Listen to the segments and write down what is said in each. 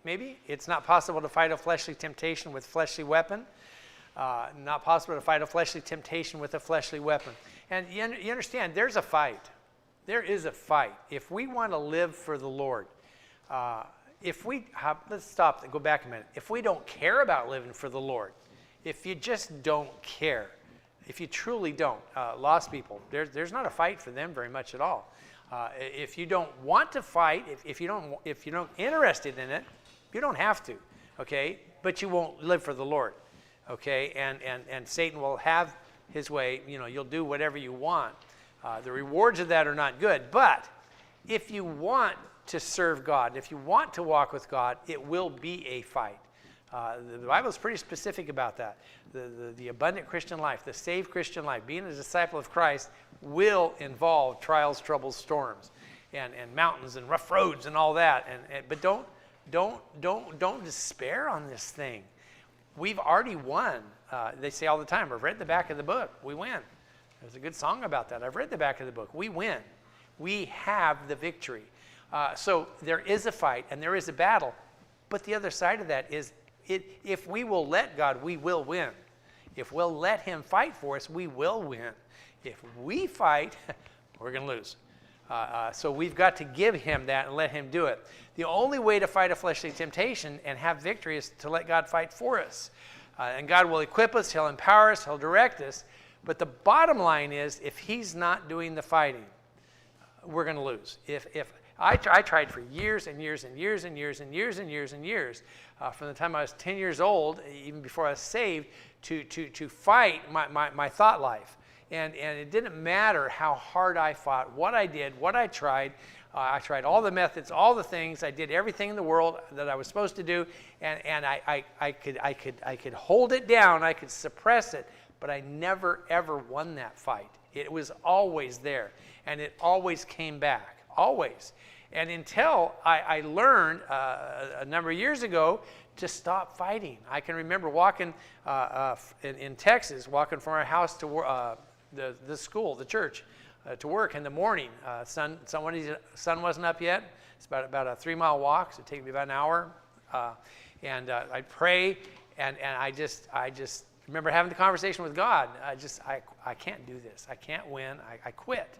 maybe. It's not possible to fight a fleshly temptation with fleshly weapon. Not possible to fight a fleshly temptation with a fleshly weapon. And you understand, there's a fight. There is a fight. If we want to live for the Lord, let's stop and go back a minute. If we don't care about living for the Lord, if you just don't care, if you truly don't, lost people, there's not a fight for them very much at all. If you don't want to fight, if you're not interested in it, you don't have to, okay? But you won't live for the Lord, okay? And Satan will have his way. You'll do whatever you want. The rewards of that are not good. But if you want to serve God, if you want to walk with God, it will be a fight. The Bible is pretty specific about that. The abundant Christian life, the saved Christian life, being a disciple of Christ will involve trials, troubles, storms, and mountains and rough roads and all that. But don't despair on this thing. We've already won. They say all the time, I've read the back of the book. We win. There's a good song about that. I've read the back of the book. We win. We have the victory. So there is a fight and there is a battle. But the other side of that is, if we will let God, we will win. If we'll let him fight for us, we will win. If we fight, we're going to lose. So we've got to give him that and let him do it. The only way to fight a fleshly temptation and have victory is to let God fight for us. And God will equip us, he'll empower us, he'll direct us. But the bottom line is, if he's not doing the fighting, we're going to lose. If I tried for years and years and years and years and years and years and years, from the time I was 10 years old, even before I was saved, to fight my thought life. And it didn't matter how hard I fought, what I did, what I tried. I tried all the methods, all the things. I did everything in the world that I was supposed to do, and I could hold it down. I could suppress it, but I never ever won that fight. It was always there, and it always came back, always. And until I learned a number of years ago to stop fighting. I can remember walking in Texas, walking from our house to the school, the church, to work in the morning. Sun wasn't up yet. It's about a 3-mile walk, so it'd take me about an hour. And I'd pray, and I just remember having the conversation with God. I can't do this. I can't win. I quit.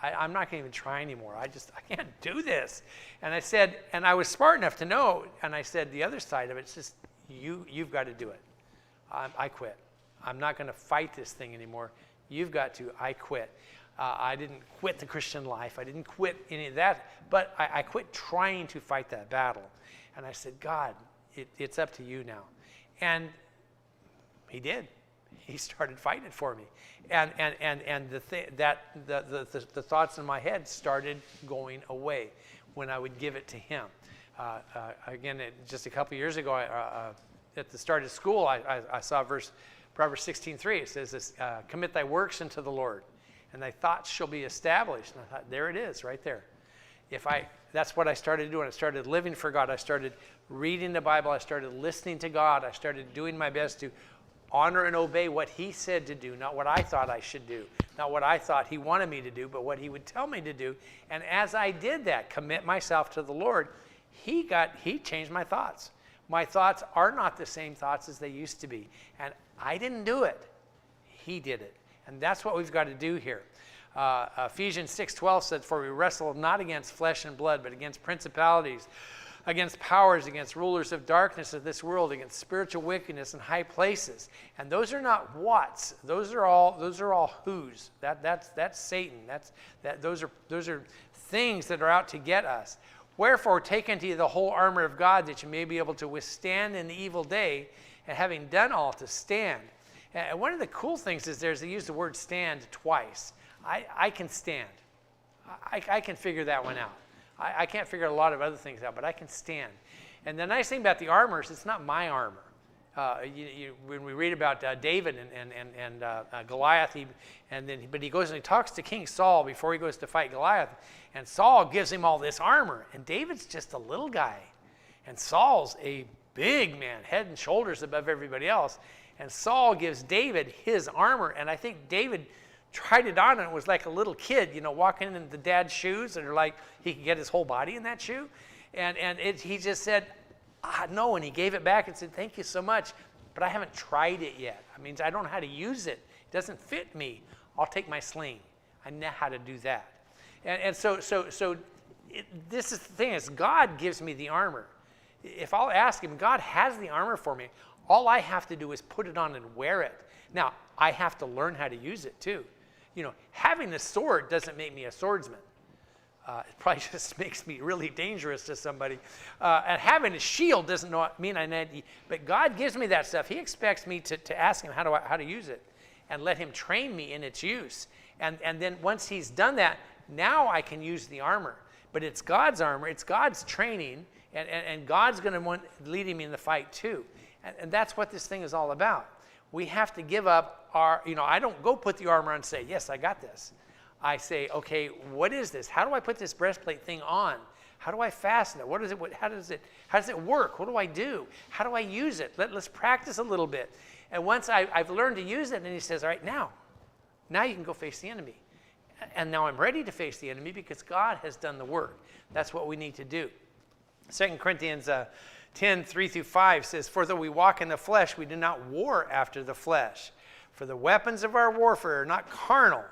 I'm not going to even try anymore. I can't do this. And I said, and I was smart enough to know, and I said, the other side of it's just, you've got to do it. I quit. I'm not going to fight this thing anymore. You've got to. I quit. I didn't quit the Christian life. I didn't quit any of that, but I quit trying to fight that battle. And I said, God, it's up to you now. And he did. He started fighting it for me. And the thoughts in my head started going away when I would give it to him. Again, just a couple years ago, at the start of school, I saw Proverbs 16:3. It says this, commit thy works unto the Lord, and thy thoughts shall be established. And I thought, there it is, right there. That's what I started doing. I started living for God. I started reading the Bible. I started listening to God. I started doing my best to honor and obey what he said to do, not what I thought I should do, not what I thought he wanted me to do, but what he would tell me to do. And as I did that, commit myself to the Lord, he changed my thoughts. My thoughts are not the same thoughts as they used to be. And I didn't do it. He did it. And that's what we've got to do here. Ephesians 6:12 said, for we wrestle not against flesh and blood, but against principalities, against powers, against rulers of darkness of this world, against spiritual wickedness in high places. And those are not whats. Those are all whos. That's Satan. Those are things that are out to get us. Wherefore, take unto you the whole armor of God, that you may be able to withstand in the evil day, and having done all, to stand. And one of the cool things is they use the word stand twice. I can stand. I can figure that one out. I can't figure a lot of other things out, but I can stand. And the nice thing about the armor is it's not my armor. When we read about David and Goliath, but he goes and he talks to King Saul before he goes to fight Goliath, and Saul gives him all this armor, and David's just a little guy, and Saul's a big man, head and shoulders above everybody else, and Saul gives David his armor, and I think David tried it on and it was like a little kid, walking in the dad's shoes, and like he could get his whole body in that shoe, and he just said, No, and he gave it back and said, thank you so much, but I haven't tried it yet. I mean, I don't know how to use it. It doesn't fit me. I'll take my sling. I know how to do that. And so this is the thing, is God gives me the armor. If I'll ask him, God has the armor for me. All I have to do is put it on and wear it. Now, I have to learn how to use it too. Having a sword doesn't make me a swordsman. It probably just makes me really dangerous to somebody. And having a shield doesn't mean I need, but God gives me that stuff. He expects me to ask him how to use it and let him train me in its use. And then once he's done that, now I can use the armor. But it's God's armor, it's God's training, and God's going to leading me in the fight too. And that's what this thing is all about. We have to give up our, I don't go put the armor on and say, yes, I got this. I say, okay, what is this? How do I put this breastplate thing on? How do I fasten it? What is it? How does it work? What do I do? How do I use it? Let's practice a little bit. And once I've learned to use it, and he says, all right, now you can go face the enemy. And now I'm ready to face the enemy because God has done the work. That's what we need to do. 2 Corinthians 10, 3-5 says, for though we walk in the flesh, we do not war after the flesh. For the weapons of our warfare are not carnal.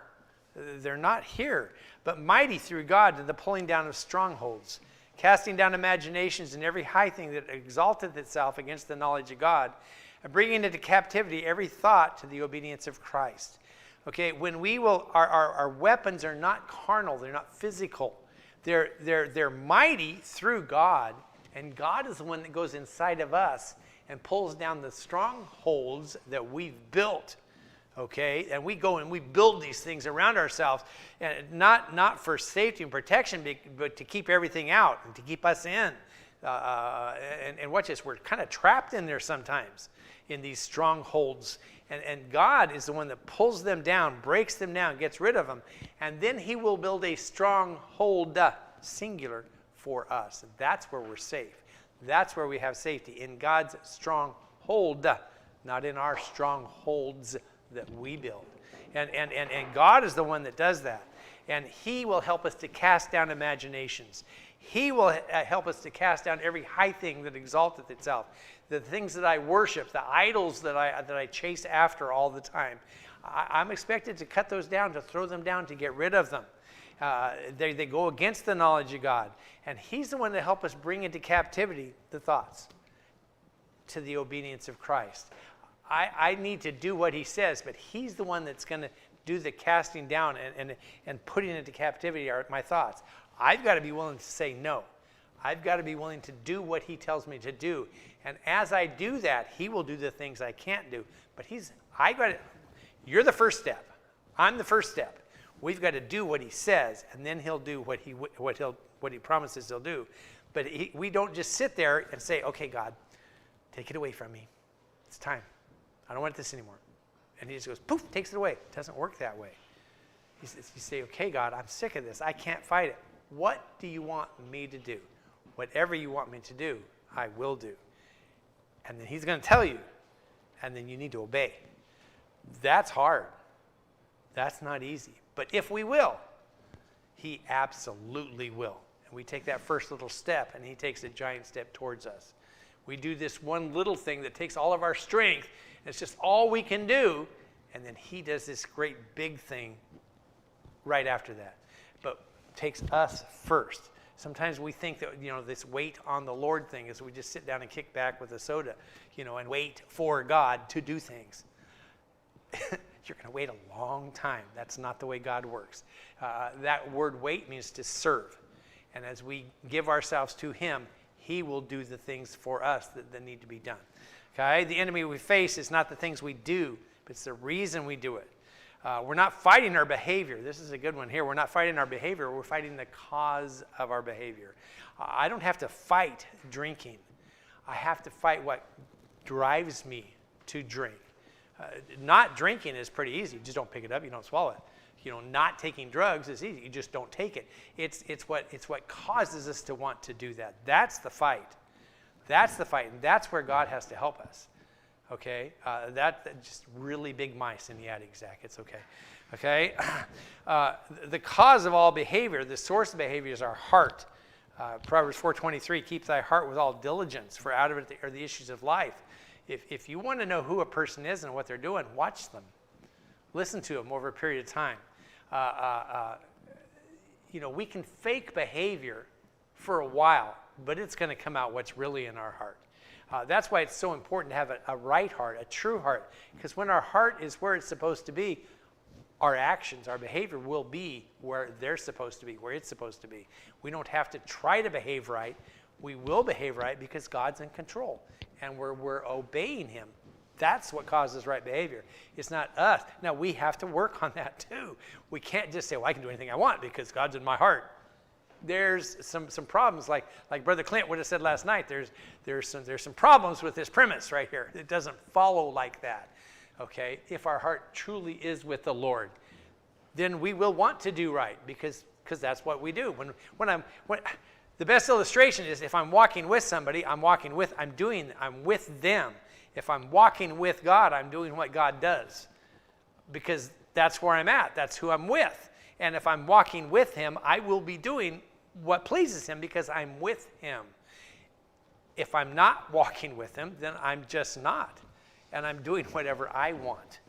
They're not here, but mighty through God to the pulling down of strongholds, casting down imaginations and every high thing that exalteth itself against the knowledge of God, and bringing into captivity every thought to the obedience of Christ. Okay, when our weapons are not carnal, they're not physical. They're mighty through God, and God is the one that goes inside of us and pulls down the strongholds that we've built. Okay, and we go and we build these things around ourselves, and not for safety and protection, but to keep everything out and to keep us in. And watch this, we're kind of trapped in there sometimes in these strongholds. And God is the one that pulls them down, breaks them down, gets rid of them, and then he will build a stronghold, singular, for us. And that's where we're safe. That's where we have safety, in God's stronghold, not in our strongholds that we build. And God is the one that does that. And he will help us to cast down imaginations. He will help us to cast down every high thing that exalteth itself. The things that I worship, the idols that I chase after all the time. I'm expected to cut those down, to throw them down, to get rid of them. They go against the knowledge of God. And he's the one to help us bring into captivity the thoughts to the obedience of Christ. I need to do what he says, but he's the one that's going to do the casting down and putting into captivity my thoughts. I've got to be willing to say no. I've got to be willing to do what he tells me to do. And as I do that, he will do the things I can't do. But you're the first step. I'm the first step. We've got to do what he says, and then he'll do what he promises he'll do. But we don't just sit there and say, okay, God, take it away from me. It's time. I don't want this anymore. And he just goes, poof, takes it away. It doesn't work that way. You say, okay, God, I'm sick of this. I can't fight it. What do you want me to do? Whatever you want me to do, I will do. And then he's going to tell you, and then you need to obey. That's hard. That's not easy. But if we will, he absolutely will. And we take that first little step, and he takes a giant step towards us. We do this one little thing that takes all of our strength, and it's just all we can do, and then he does this great big thing right after that. But takes us first. Sometimes we think that, this wait on the Lord thing is we just sit down and kick back with a soda, and wait for God to do things. You're going to wait a long time. That's not the way God works. That word wait means to serve. And as we give ourselves to him, he will do the things for us that need to be done. Okay? The enemy we face is not the things we do, but it's the reason we do it. We're not fighting our behavior. This is a good one here. We're not fighting our behavior. We're fighting the cause of our behavior. I don't have to fight drinking. I have to fight what drives me to drink. Not drinking is pretty easy. You just don't pick it up. You don't swallow it. Not taking drugs is easy. You just don't take it. It's what causes us to want to do that. That's the fight. That's the fight, and that's where God has to help us. Okay, that just really big mice in the attic, Zach. It's okay. Okay, the cause of all behavior, the source of behavior is our heart. Proverbs 4:23, keep thy heart with all diligence, for out of it are the issues of life. If you want to know who a person is and what they're doing, watch them. Listen to them over a period of time. We can fake behavior for a while, but it's going to come out what's really in our heart. That's why it's so important to have a right heart, a true heart, because when our heart is where it's supposed to be, our actions, our behavior will be where they're supposed to be, where it's supposed to be. We don't have to try to behave right. We will behave right because God's in control, and we're obeying him. That's what causes right behavior. It's not us. Now, we have to work on that too. We can't just say, well, I can do anything I want because God's in my heart. There's some problems, like Brother Clint would have said last night. There's some problems with this premise right here. It doesn't follow like that. Okay, if our heart truly is with the Lord, then we will want to do right because that's what we do. When the best illustration is if I'm walking with somebody, I'm with them. If I'm walking with God, I'm doing what God does because that's where I'm at. That's who I'm with. And if I'm walking with him, I will be doing what pleases him because I'm with him. If I'm not walking with him, then I'm just not. And I'm doing whatever I want.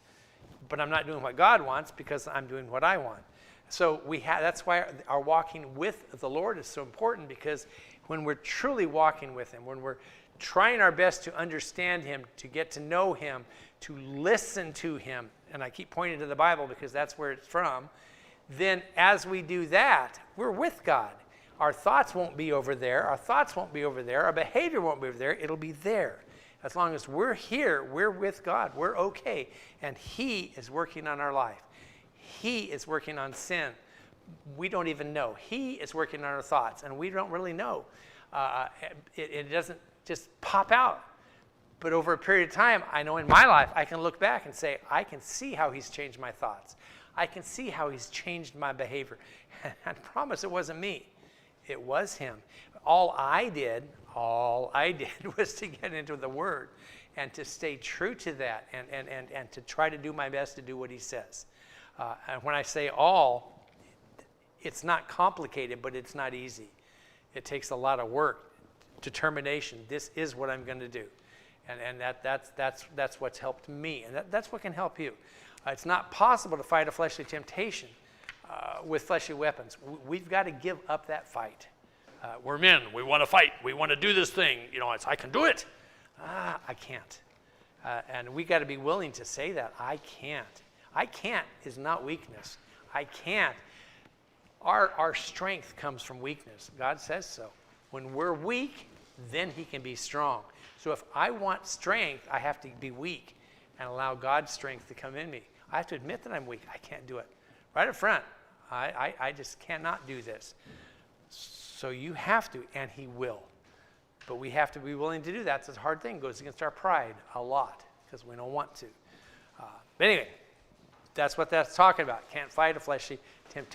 But I'm not doing what God wants because I'm doing what I want. So that's why our walking with the Lord is so important, because when we're truly walking with him, when we're trying our best to understand him, to get to know him, to listen to him, and I keep pointing to the Bible because that's where it's from, then as we do that, we're with God. Our thoughts won't be over there. Our thoughts won't be over there. Our behavior won't be over there. It'll be there. As long as we're here, we're with God. We're okay. And he is working on our life. He is working on sin. We don't even know. He is working on our thoughts, and we don't really know. It doesn't just pop out. But over a period of time, I know in my life, I can look back and say, I can see how he's changed my thoughts. I can see how he's changed my behavior. And I promise it wasn't me. It was him. All I did was to get into the Word and to stay true to that and to try to do my best to do what he says. And when I say all, it's not complicated, but it's not easy. It takes a lot of work, determination. This is what I'm going to do. And that's what's helped me. And that's what can help you. It's not possible to fight a fleshly temptation with fleshly weapons. We've got to give up that fight. We're men. We want to fight. We want to do this thing. I can do it. I can't. And we got to be willing to say that. I can't. I can't is not weakness. I can't. Our strength comes from weakness. God says so. When we're weak, then he can be strong. So if I want strength, I have to be weak and allow God's strength to come in me. I have to admit that I'm weak. I can't do it. Right up front, I just cannot do this. So you have to, and he will. But we have to be willing to do that. It's a hard thing. It goes against our pride a lot because we don't want to. But anyway, that's what that's talking about. Can't fight a fleshly temptation.